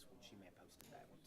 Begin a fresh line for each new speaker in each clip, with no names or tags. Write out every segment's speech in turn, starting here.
this one. She may have posted that one.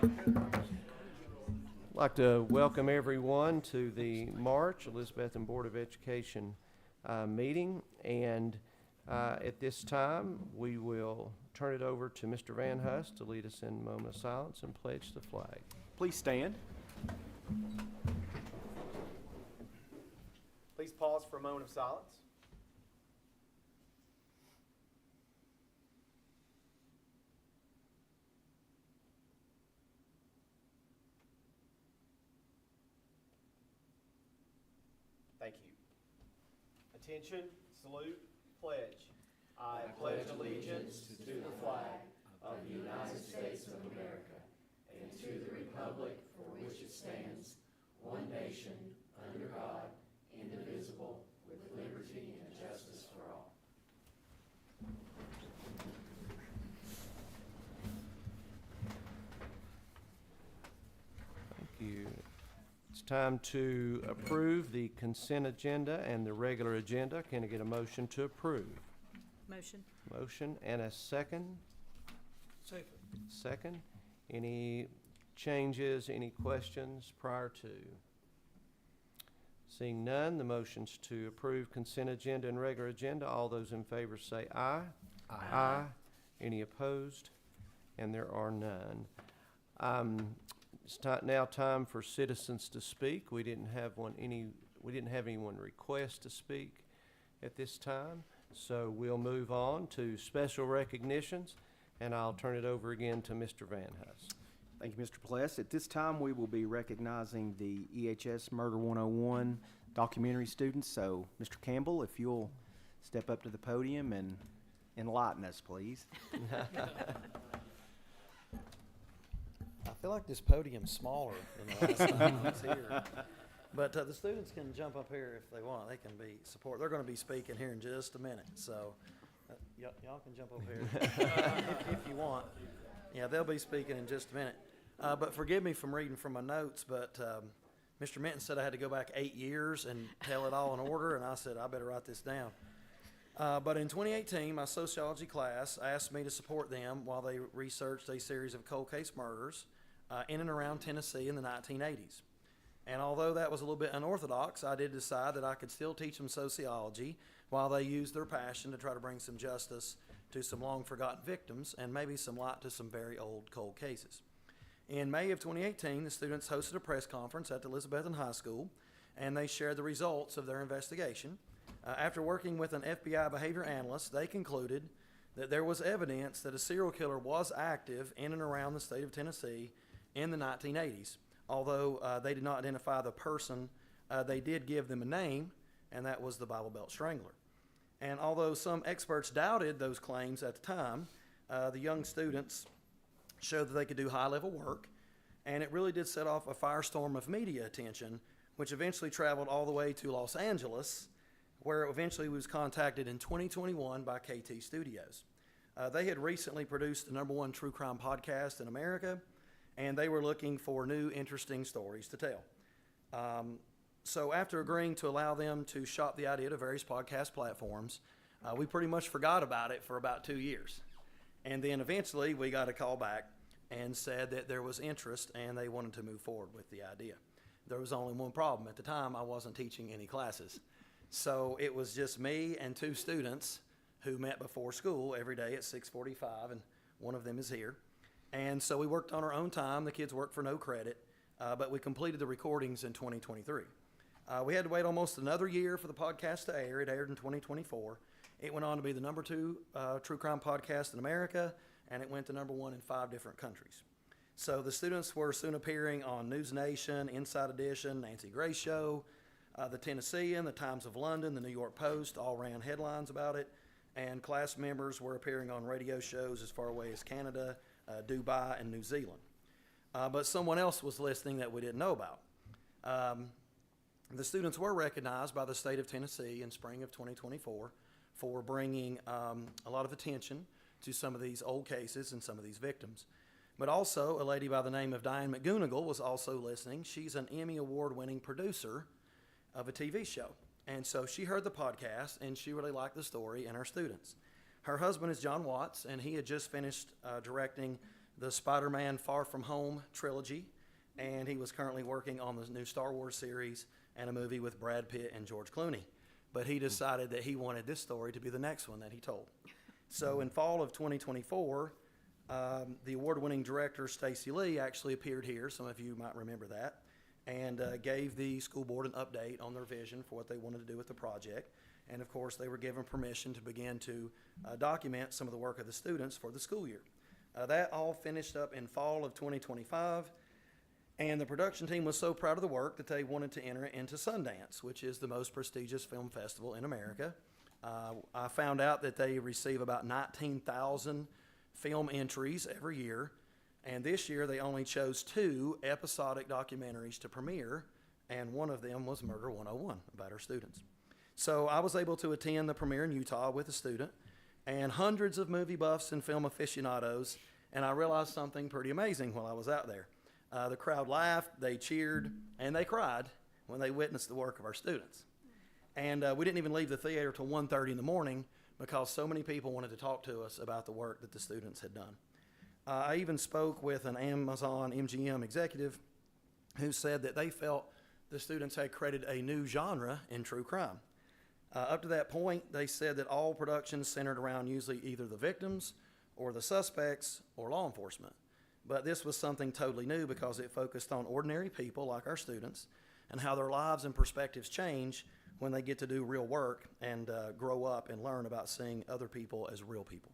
I'd like to welcome everyone to the March Elizabethton Board of Education meeting, and at this time we will turn it over to Mr. Van Hust to lead us in a moment of silence and pledge the flag.
Please stand. Please pause for a moment of silence. Thank you. Attention, salute, pledge. I pledge allegiance to the flag of the United States of America and to the republic for which it stands, one nation, under God, indivisible, with liberty and justice for all.
Thank you. It's time to approve the consent agenda and the regular agenda. Can I get a motion to approve?
Motion.
Motion and a second?
Second.
Second. Any changes, any questions prior to? Seeing none, the motion's to approve consent agenda and regular agenda. All those in favor say aye.
Aye.
Aye. Any opposed? And there are none. It's now time for citizens to speak. We didn't have anyone request to speak at this time, so we'll move on to special recognitions, and I'll turn it over again to Mr. Van Hust.
Thank you, Mr. Pless. At this time, we will be recognizing the EHS Murder 101 documentary students. So, Mr. Campbell, if you'll step up to the podium and enlighten us, please.
I feel like this podium's smaller than the last time I was here. But the students can jump up here if they want. They can be support. They're going to be speaking here in just a minute. So y'all can jump over here if you want. Yeah, they'll be speaking in just a minute. But forgive me from reading from my notes, but Mr. Minton said I had to go back 8 years and tell it all in order, and I said I better write this down. But in 2018, my sociology class asked me to support them while they researched a series of cold case murders in and around Tennessee in the 1980s. And although that was a little bit unorthodox, I did decide that I could still teach them sociology while they used their passion to try to bring some justice to some long-forgotten victims and maybe some light to some very old cold cases. In May of 2018, the students hosted a press conference at the Elizabethton High School, and they shared the results of their investigation. After working with an FBI behavior analyst, they concluded that there was evidence that a serial killer was active in and around the state of Tennessee in the 1980s. Although they did not identify the person, they did give them a name, and that was the Bible Belt Strangler. And although some experts doubted those claims at the time, the young students showed that they could do high-level work, and it really did set off a firestorm of media attention, which eventually traveled all the way to Los Angeles, where it eventually was contacted in 2021 by KT Studios. They had recently produced the #1 true crime podcast in America, and they were looking for new, interesting stories to tell. So after agreeing to allow them to shop the idea to various podcast platforms, we pretty much forgot about it for about 2 years. And then eventually we got a call back and said that there was interest and they wanted to move forward with the idea. There was only one problem. At the time, I wasn't teaching any classes. So it was just me and 2 students who met before school every day at 6:45, and one of them is here. And so we worked on our own time. The kids worked for no credit, but we completed the recordings in 2023. We had to wait almost another year for the podcast to air. It aired in 2024. It went on to be the #2 true crime podcast in America, and it went to #1 in 5 different countries. So the students were soon appearing on News Nation, Inside Edition, Nancy Grace Show, the Tennessean, the Times of London, the New York Post, all ran headlines about it. And class members were appearing on radio shows as far away as Canada, Dubai, and New Zealand. But someone else was listening that we didn't know about. The students were recognized by the state of Tennessee in spring of 2024 for bringing a lot of attention to some of these old cases and some of these victims. But also, a lady by the name of Diane McGonigal was also listening. She's an Emmy Award-winning producer of a TV show. And so she heard the podcast, and she really liked the story and our students. Her husband is John Watts, and he had just finished directing the Spider-Man Far From Home trilogy, and he was currently working on the new Star Wars series and a movie with Brad Pitt and George Clooney. But he decided that he wanted this story to be the next one that he told. So in fall of 2024, the award-winning director Stacey Lee actually appeared here, some of you might remember that, and gave the school board an update on their vision for what they wanted to do with the project. And of course, they were given permission to begin to document some of the work of the students for the school year. That all finished up in fall of 2025, and the production team was so proud of the work that they wanted to enter it into Sundance, which is the most prestigious film festival in America. I found out that they receive about 19,000 film entries every year, and this year they only chose 2 episodic documentaries to premiere, and one of them was Murder 101, about our students. So I was able to attend the premiere in Utah with a student and hundreds of movie buffs and film aficionados, and I realized something pretty amazing while I was out there. The crowd laughed, they cheered, and they cried when they witnessed the work of our students. And we didn't even leave the theater till 1:30 in the morning because so many people wanted to talk to us about the work that the students had done. I even spoke with an Amazon MGM executive who said that they felt the students had created a new genre in true crime. Up to that point, they said that all productions centered around usually either the victims or the suspects or law enforcement. But this was something totally new because it focused on ordinary people like our students and how their lives and perspectives change when they get to do real work and grow up and learn about seeing other people as real people.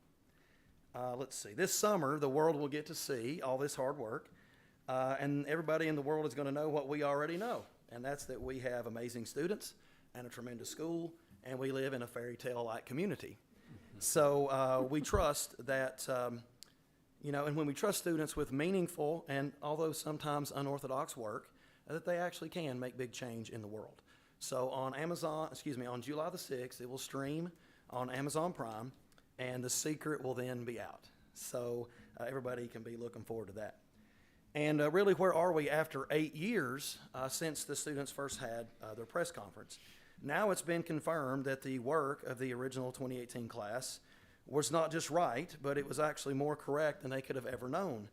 Let's see. This summer, the world will get to see all this hard work, and everybody in the world is going to know what we already know, and that's that we have amazing students and a tremendous school, and we live in a fairy tale-like community. So we trust that, and when we trust students with meaningful and although sometimes unorthodox work, that they actually can make big change in the world. So on July the 6th, it will stream on Amazon Prime, and The Secret will then be out. So everybody can be looking forward to that. And really, where are we after 8 years since the students first had their press conference? Now it's been confirmed that the work of the original 2018 class was not just right, but it was actually more correct than they could have ever known.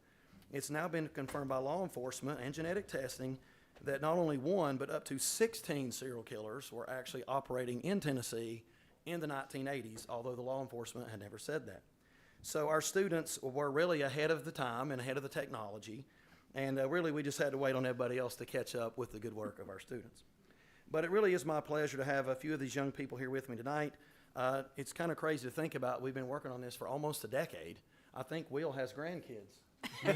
It's now been confirmed by law enforcement and genetic testing that not only 1, but up to 16 serial killers were actually operating in Tennessee in the 1980s, although the law enforcement had never said that. So our students were really ahead of the time and ahead of the technology, and really we just had to wait on everybody else to catch up with the good work of our students. But it really is my pleasure to have a few of these young people here with me tonight. It's kind of crazy to think about. We've been working on this for almost a decade. I think Will has grandkids. I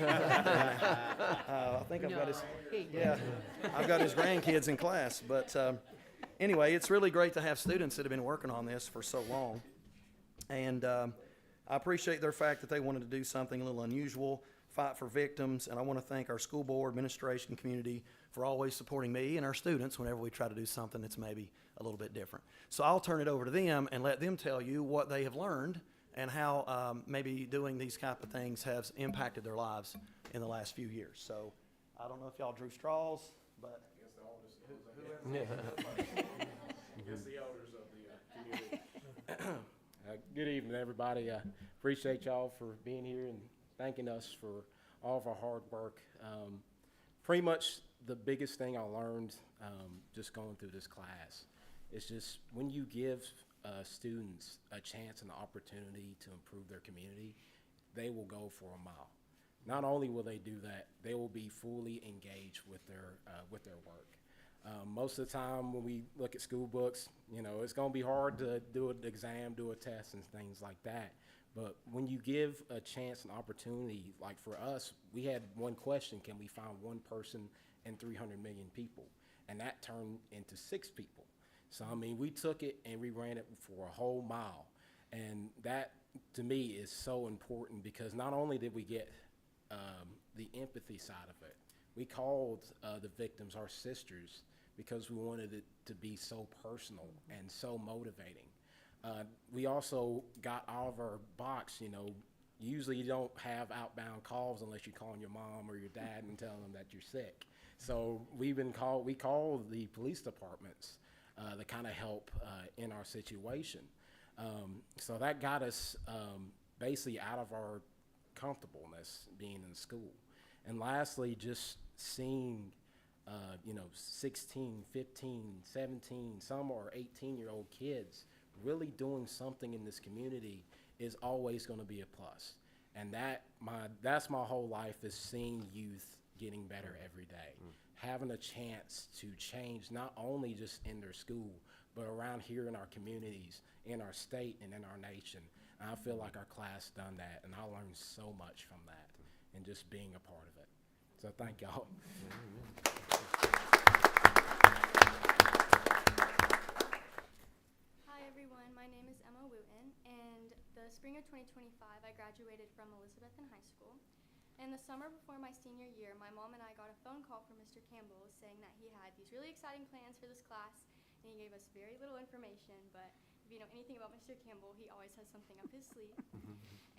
think I've got his grandkids in class. But anyway, it's really great to have students that have been working on this for so long. And I appreciate their fact that they wanted to do something a little unusual, fight for victims, and I want to thank our school board, administration, community for always supporting me and our students whenever we try to do something that's maybe a little bit different. So I'll turn it over to them and let them tell you what they have learned and how maybe doing these type of things has impacted their lives in the last few years. So I don't know if y'all drew straws, but I guess the oldest.
I guess the elders of the community. Good evening, everybody. I appreciate y'all for being here and thanking us for all of our hard work. Pretty much the biggest thing I learned just going through this class is just when you give students a chance and an opportunity to improve their community, they will go for a mile. Not only will they do that, they will be fully engaged with their work. Most of the time when we look at school books, it's going to be hard to do an exam, do a test, and things like that. But when you give a chance and opportunity, like for us, we had one question: can we find one person in 300 million people? And that turned into 6 people. So, we took it and we ran it for a whole mile. And that, to me, is so important because not only did we get the empathy side of it, we called the victims our sisters because we wanted it to be so personal and so motivating. We also got out of our box, usually you don't have outbound calls unless you're calling your mom or your dad and telling them that you're sick. So we call the police departments to kind of help in our situation. So that got us basically out of our uncomfortableness being in school. And lastly, just seeing 16, 15, 17, some are 18-year-old kids really doing something in this community is always going to be a plus. And that's my whole life, is seeing youth getting better every day, having a chance to change not only just in their school, but around here in our communities, in our state, and in our nation. And I feel like our class done that, and I learned so much from that and just being a part of it. So thank y'all.
Hi everyone, my name is Emma Wooten, and the spring of 2025 I graduated from Elizabethton High School. And the summer before my senior year, my mom and I got a phone call from Mr. Campbell saying that he had these really exciting plans for this class, and he gave us very little information, but if you know anything about Mr. Campbell, he always has something up his sleeve.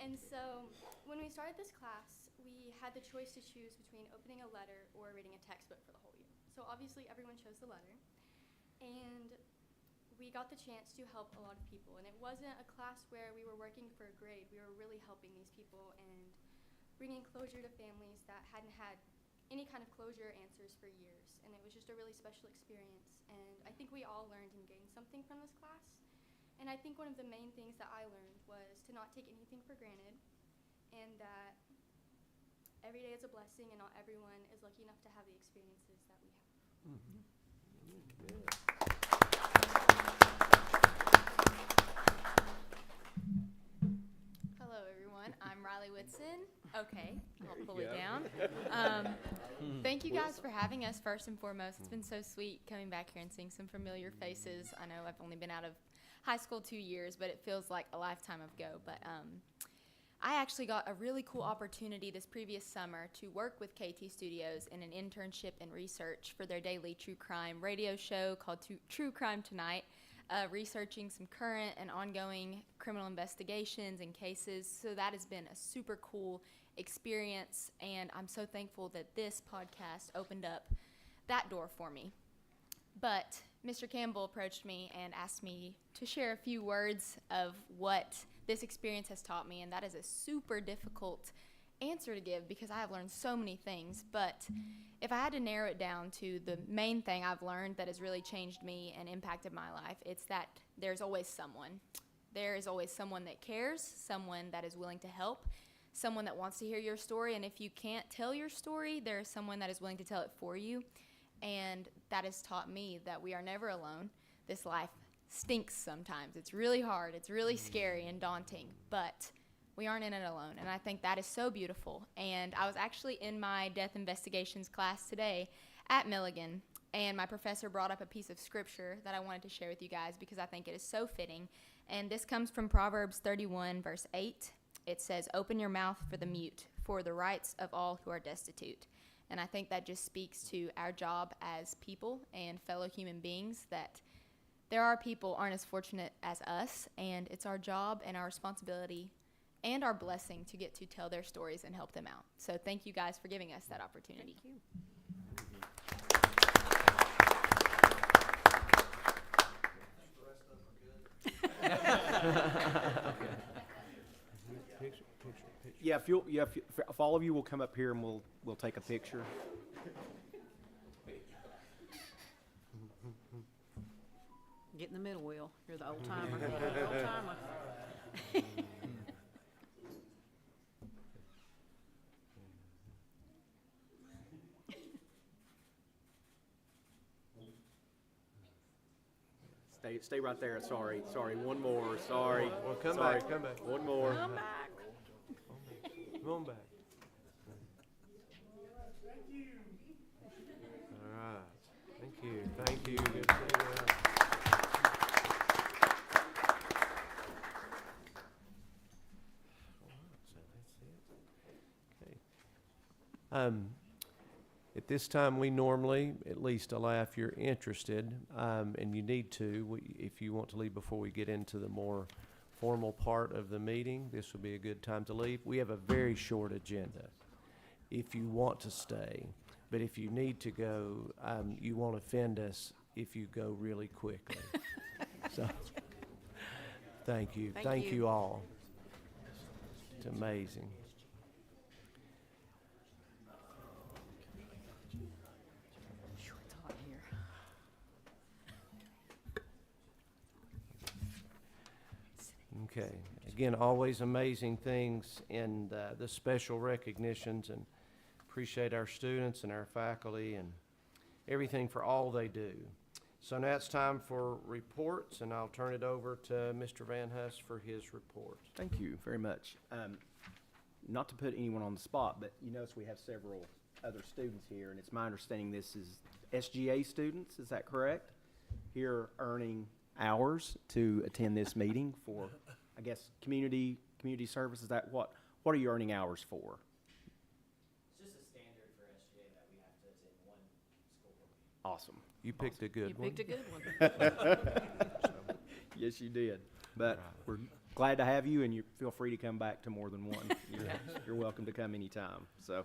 And so when we started this class, we had the choice to choose between opening a letter or reading a textbook for the whole year. So obviously everyone chose the letter, and we got the chance to help a lot of people. And it wasn't a class where we were working for a grade. We were really helping these people and bringing closure to families that hadn't had any kind of closure answers for years. And it was just a really special experience. And I think we all learned and gained something from this class. And I think one of the main things that I learned was to not take anything for granted, and that every day is a blessing and not everyone is lucky enough to have the experiences that we have. Hello everyone, I'm Riley Whitson. Okay, I'll pull it down. Thank you guys for having us first and foremost. It's been so sweet coming back here and seeing some familiar faces. I know I've only been out of high school 2 years, but it feels like a lifetime ago. But I actually got a really cool opportunity this previous summer to work with KT Studios in an internship in research for their daily true crime radio show called True Crime Tonight, researching some current and ongoing criminal investigations and cases. So that has been a super cool experience, and I'm so thankful that this podcast opened up that door for me. But Mr. Campbell approached me and asked me to share a few words of what this experience has taught me, and that is a super difficult answer to give because I have learned so many things. But if I had to narrow it down to the main thing I've learned that has really changed me and impacted my life, it's that there's always someone. There is always someone that cares, someone that is willing to help, someone that wants to hear your story, and if you can't tell your story, there is someone that is willing to tell it for you. And that has taught me that we are never alone. This life stinks sometimes. It's really hard. It's really scary and daunting, but we aren't in it alone. And I think that is so beautiful. And I was actually in my death investigations class today at Milligan, and my professor brought up a piece of scripture that I wanted to share with you guys because I think it is so fitting. And this comes from Proverbs 31, verse 8. It says, "Open your mouth for the mute, for the rights of all who are destitute." And I think that just speaks to our job as people and fellow human beings, that there are people aren't as fortunate as us, and it's our job and our responsibility and our blessing to get to tell their stories and help them out. So thank you guys for giving us that opportunity.
Thank you.
Yeah, if all of you will come up here and we'll take a picture.
Get in the middle, Will. You're the old timer. You're the old timer.
Stay right there. Sorry. One more. Sorry.
Well, come
Sorry.
back, come back.
One more.
Come back.
Come on back. All right. Thank you. Thank you. Good to see you. So that's it. Okay. At this time, we normally at least allow, if you're interested, and you need to, if you want to leave before we get into the more formal part of the meeting, this would be a good time to leave. We have a very short agenda if you want to stay, but if you need to go, you won't offend us if you go really quickly. So, thank you.
Thank
Thank
you.
you all. It's amazing. Okay. Again, always amazing things and the special recognitions, and appreciate our students and our faculty and everything for all they do. So now it's time for reports, and I'll turn it over to Mr. Van Huss for his report.
Thank you very much. Not to put anyone on the spot, but you notice we have several other students here, and it's my understanding this is SGA students, is that correct? Here earning hours to attend this meeting for, I guess, community service. Is that what are you earning hours for?
It's just a standard for SGA that we have to attend one school board meeting.
Awesome.
You picked a good
You
one.
picked a good one.
Yes, you did. But we're glad to have you, and you feel free to come back to more than one. You're welcome to come anytime. So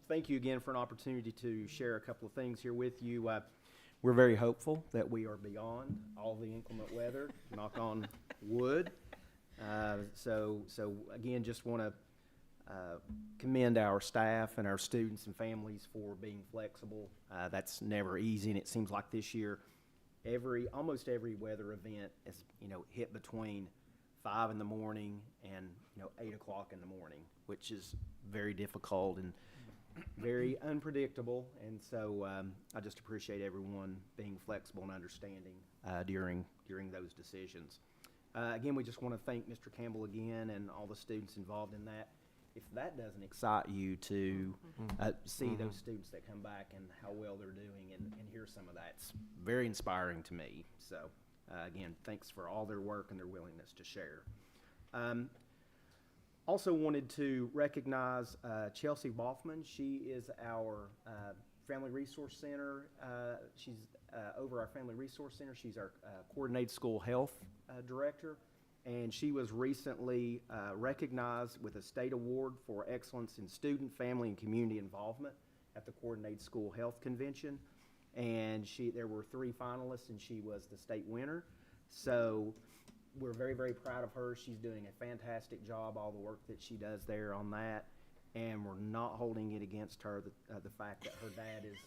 thank you again for an opportunity to share a couple of things here with you. We're very hopeful that we are beyond all the inclement weather, knock on wood. So again, just want to commend our staff and our students and families for being flexible. That's never easy, and it seems like this year, almost every weather event is, hit between 5 in the morning and, 8 o'clock in the morning, which is very difficult and very unpredictable. And so I just appreciate everyone being flexible and understanding during those decisions. Again, we just want to thank Mr. Campbell again and all the students involved in that. If that doesn't excite you to see those students that come back and how well they're doing and hear some of that, it's very inspiring to me. So again, thanks for all their work and their willingness to share. Also wanted to recognize Chelsea Boffman. She is our Family Resource Center. She's over our Family Resource Center. She's our Coordinated School Health Director. And she was recently recognized with a state award for excellence in student, family, and community involvement at the Coordinated School Health Convention. And there were 3 finalists, and she was the state winner. So we're very, very proud of her. She's doing a fantastic job, all the work that she does there on that. And we're not holding it against her, the fact that her dad is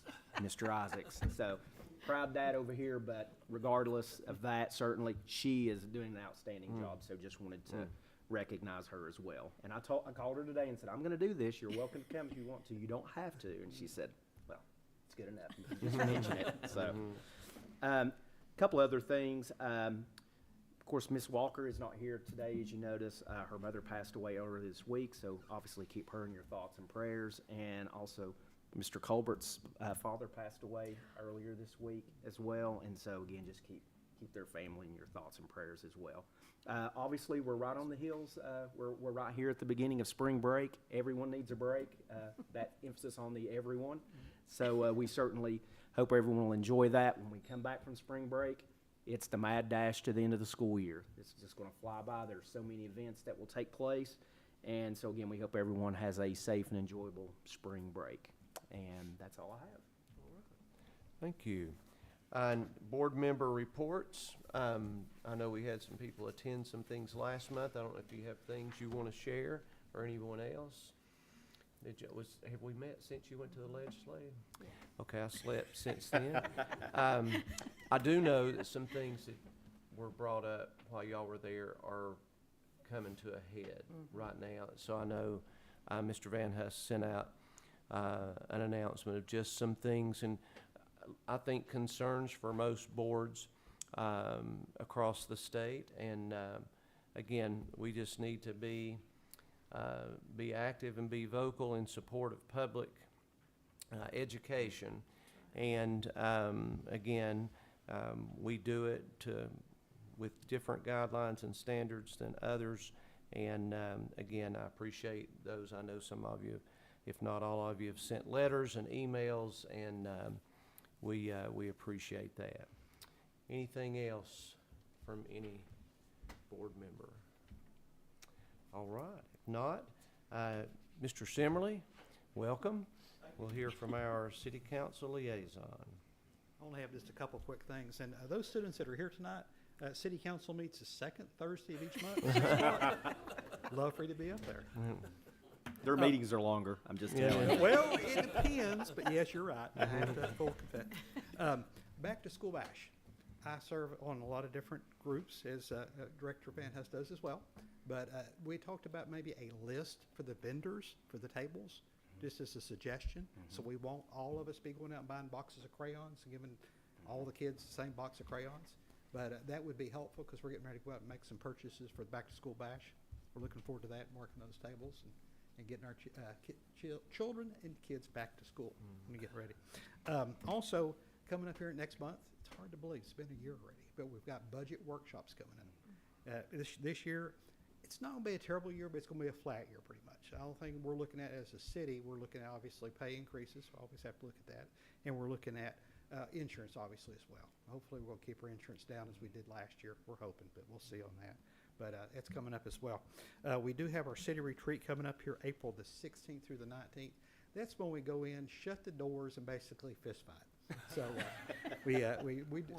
Mr. Isaacs. So proud dad over here, but regardless of that, certainly she is doing an outstanding job. So just wanted to recognize her as well. And I called her today and said, I'm going to do this. You're welcome to come if you want to. You don't have to. And she said, well, it's good enough. You can just mention it. So a couple other things. Of course, Miss Walker is not here today, as you notice. Her mother passed away earlier this week, so obviously keep her in your thoughts and prayers. And also, Mr. Colbert's father passed away earlier this week as well, and so again, just keep their family in your thoughts and prayers as well. Obviously, we're right on the heels. We're right here at the beginning of spring break. Everyone needs a break. That emphasis on the everyone. So we certainly hope everyone will enjoy that when we come back from spring break. It's the mad dash to the end of the school year. It's just going to fly by. There's so many events that will take place. And so, again, we hope everyone has a safe and enjoyable spring break. And that's all I have.
Thank you. And board member reports. I know we had some people attend some things last month. I don't know if you have things you want to share or anyone else. Have we met since you went to the legislative? Yeah. Okay, I slept since then. I do know that some things that were brought up while y'all were there are coming to a head right now. So I know Mr. Van Huss sent out an announcement of just some things, and I think concerns for most boards across the state. And again, we just need to be active and be vocal in support of public education. And again, we do it with different guidelines and standards than others. And again, I appreciate those. I know some of you, if not all of you, have sent letters and emails, and we appreciate that. Anything else from any board member? All right. If not, Mr. Simmerly, welcome. We'll hear from our city council liaison.
I only have just a couple quick things. And those students that are here tonight, city council meets the second Thursday of each month. 6 o'clock. Love for you to be up there.
Their meetings are longer, I'm just telling you.
Well, it depends, but yes, you're right. I have to full confess. Back to school bash. I serve on a lot of different groups, as Director Van Hus does as well. But we talked about maybe a list for the vendors for the tables, just as a suggestion. So we won't all of us be going out and buying boxes of crayons and giving all the kids the same box of crayons. But that would be helpful because we're getting ready to go out and make some purchases for the back-to-school bash. We're looking forward to that and working those tables and getting our children and kids back to school when we get ready. Also, coming up here next month, it's hard to believe, it's been a year already, but we've got budget workshops coming up. This year, it's not going to be a terrible year, but it's going to be a flat year pretty much. The only thing we're looking at as a city, we're looking at obviously pay increases. We always have to look at that. And we're looking at insurance obviously as well. Hopefully we'll keep our insurance down as we did last year. We're hoping, but we'll see on that. But it's coming up as well. We do have our city retreat coming up here April the 16th through the 19th. That's when we go in, shut the doors, and basically fist fight. So we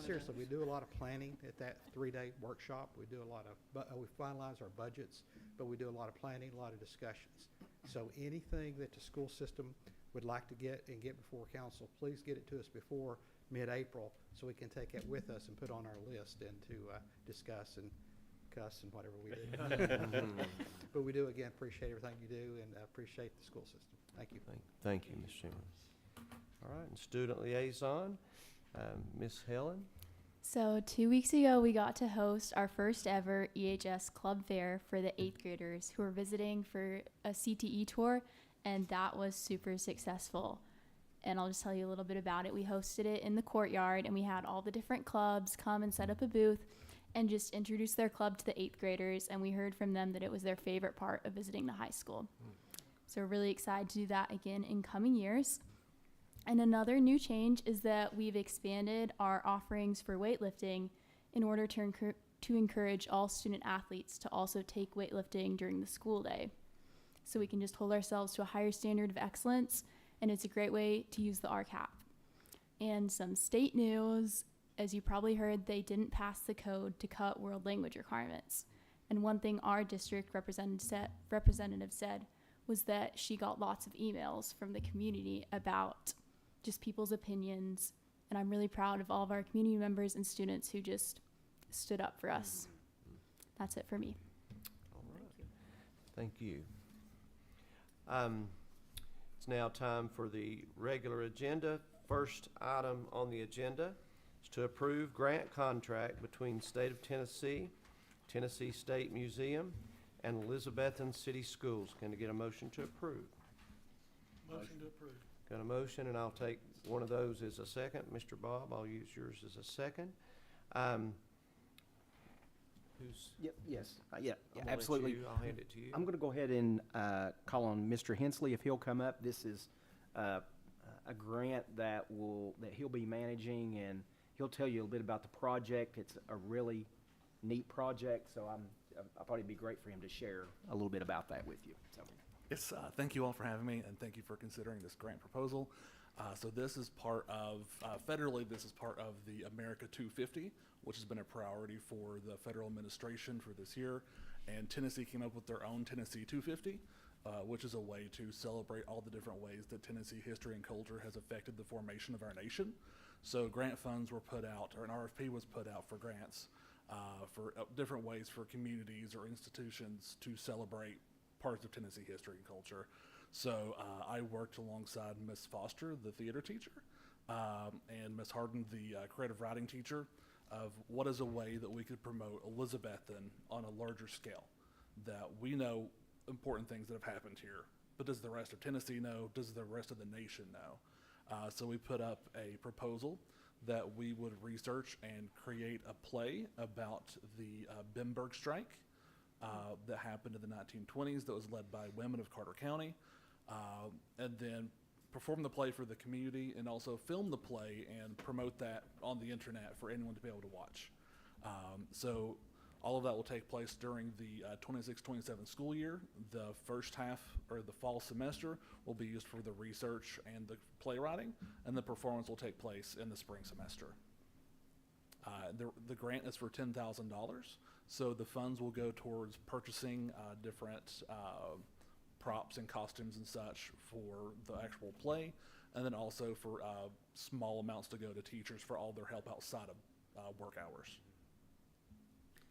seriously, we do a lot of planning at that 3-day workshop. We do a lot of, we finalize our budgets, but we do a lot of planning, a lot of discussions. So anything that the school system would like to get before council, please get it to us before mid-April so we can take it with us and put on our list and to discuss and cuss and whatever we do. But we do, again, appreciate everything you do and appreciate the school system. Thank you.
Thank you, Ms. Chairman. All right, and student liaison, Ms. Helen.
So 2 weeks ago, we got to host our first ever EHS Club Fair for the 8th graders who were visiting for a CTE tour, and that was super successful. And I'll just tell you a little bit about it. We hosted it in the courtyard, and we had all the different clubs come and set up a booth and just introduce their club to the 8th graders, and we heard from them that it was their favorite part of visiting the high school. So we're really excited to do that again in coming years. And another new change is that we've expanded our offerings for weightlifting in order to encourage all student athletes to also take weightlifting during the school day. So we can just hold ourselves to a higher standard of excellence, and it's a great way to use the RCAP. And some state news, as you probably heard, they didn't pass the code to cut world language requirements. And one thing our district representative said was that she got lots of emails from the community about just people's opinions, and I'm really proud of all of our community members and students who just stood up for us. That's it for me.
All right. Thank you. It's now time for the regular agenda. First item on the agenda is to approve grant contract between State of Tennessee, Tennessee State Museum, and Elizabethton City Schools. Can I get a motion to approve?
Motion to approve.
Got a motion, and I'll take one of those as a second. Mr. Bob, I'll use yours as a second. Who's?
Yep, yes,
I'm gonna let
absolutely.
I'll hand it to you.
I'm going to go ahead and call on Mr. Hensley if he'll come up. This is a grant that he'll be managing, and he'll tell you a little bit about the project. It's a really neat project, so I thought it'd be great for him to share a little bit about that with you. So.
Yes, thank you all for having me, and thank you for considering this grant proposal. So this is part of, federally, this is part of the America 250, which has been a priority for the federal administration for this year. And Tennessee came up with their own Tennessee 250, which is a way to celebrate all the different ways that Tennessee history and culture has affected the formation of our nation. So grant funds were put out, or an RFP was put out for grants for different ways for communities or institutions to celebrate parts of Tennessee history and culture. So I worked alongside Miss Foster, the theater teacher, and Miss Harden, the creative writing teacher, of what is a way that we could promote Elizabethton on a larger scale, that we know important things that have happened here, but does the rest of Tennessee know? Does the rest of the nation know? So we put up a proposal that we would research and create a play about the Bimberg strike that happened in the 1920s that was led by women of Carter County, and then perform the play for the community and also film the play and promote that on the internet for anyone to be able to watch. So all of that will take place during the 26-27 school year. The first half, or the fall semester, will be used for the research and the playwriting, and the performance will take place in the spring semester. The grant is for $10,000, so the funds will go towards purchasing different props and costumes and such for the actual play, and then also for small amounts to go to teachers for all their help outside work hours.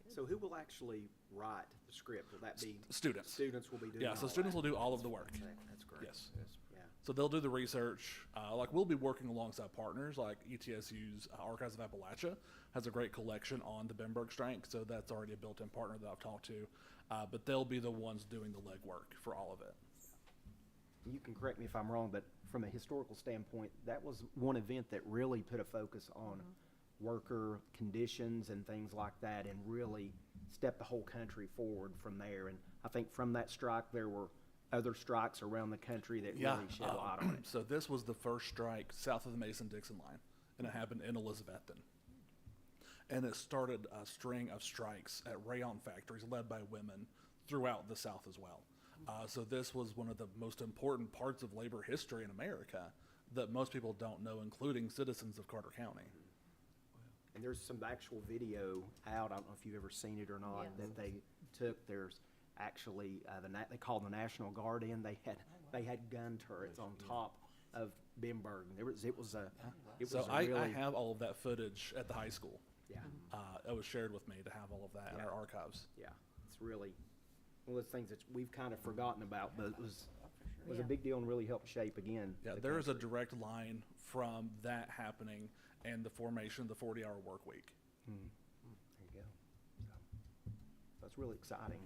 So who will actually write the script? Will that be?
Students.
Students will be doing
Yeah,
all
so
that?
students will do all of the work.
That's great.
Yes.
Yeah.
So they'll do the research. Like we'll be working alongside partners, like ETSU's Archives of Appalachia has a great collection on the Bimberg strike, so that's already a built-in partner that I've talked to. But they'll be the ones doing the legwork for all of it.
You can correct me if I'm wrong, but from a historical standpoint, that was one event that really put a focus on worker conditions and things like that, and really stepped the whole country forward from there. And I think from that strike, there were other strikes around the country that really shed light on it.
So this was the first strike south of the Mason-Dixon line, and it happened in Elizabethton. And it started a string of strikes at rayon factories led by women throughout the South as well. So this was one of the most important parts of labor history in America that most people don't know, including citizens of Carter County.
And there's some actual video out, I don't know if you've ever seen it or not, that they took. There's actually, they called the National Guard in. They had gun turrets on top of Bimberg. It was
So
a
I
really,
have all of that footage at the high school.
yeah,
It was shared with me to have all of that in our archives.
yeah. It's really one of those things that we've kind of forgotten about, but it was a
Yeah.
big deal and really helped shape again.
Yeah,
the
there is a
country.
direct line from that happening and the formation of the 40-hour work week.
There you go. So, that's really exciting.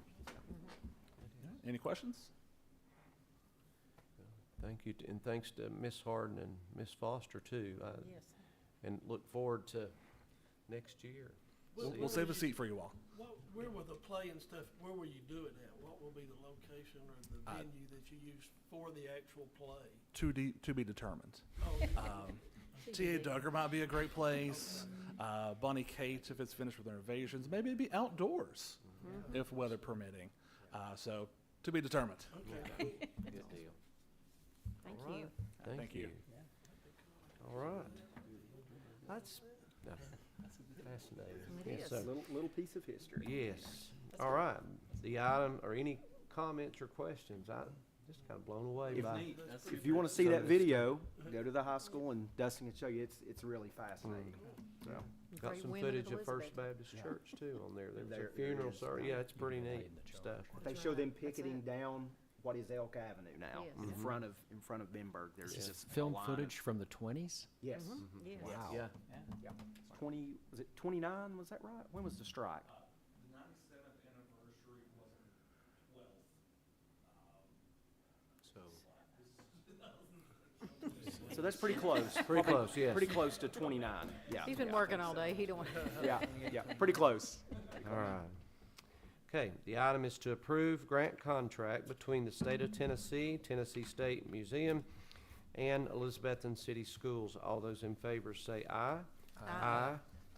Any questions?
Thank you, and thanks to Miss Harden and Miss Foster too.
Yes.
And look forward to next year.
We'll save a seat for you all.
Where will the play and stuff, where will you do it at? What will be the location or the venue that you use for the actual play?
To be determined.
Oh,
T.A. Duggar might be a great place. Bonnie Kate, if it's finished with renovations. Maybe it'd be outdoors, if weather permitting. So, to be determined.
okay.
Good deal.
Thank
All
you.
right.
Thank you.
All right. That's fascinating.
It
Yes,
is.
sir.
Little piece of history.
Yes. All right. The item, or any comments or questions? I'm just kind of blown away by.
If you want to see that video, go to the high school and Dustin can show you. It's really fascinating. So,
Got
Great
some
women of
footage of First
Elizabeth.
Baptist Church too on there. There was
There
a funeral
is.
service. Yeah, it's pretty neat stuff.
they show them picketing down what is Elk Avenue now
Yes.
in front of Bimberg. There's just a
Film
line
footage
of-
from the 20s?
Yes.
Yes.
Wow.
Yeah.
Yeah. 20. Was it 29? Was that right? When was the strike?
The 97th anniversary was the 12th.
So that's pretty close.
Pretty
Probably
close, yes.
Pretty close to 29. Yeah.
He's been working all day. He don't.
Yeah. Yeah. Pretty close.
All right. Okay, the item is to approve grant contract between the State of Tennessee, Tennessee State Museum, and Elizabethton City Schools. All those in favor say aye.
Aye.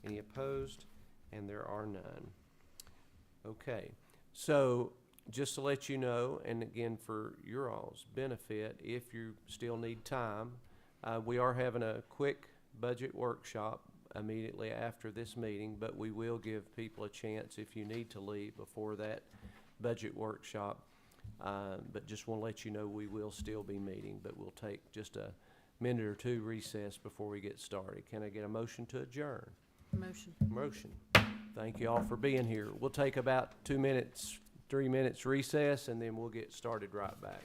Any opposed? And there are none. Okay, so just to let you know, and again for your all's benefit, if you still need time, we are having a quick budget workshop immediately after this meeting, but we will give people a chance if you need to leave before that budget workshop. But just want to let you know we will still be meeting, but we'll take just a minute or two recess before we get started. Can I get a motion to adjourn?
Motion.
Motion. Thank you all for being here. We'll take about 2 minutes, 3 minutes recess, and then we'll get started right back.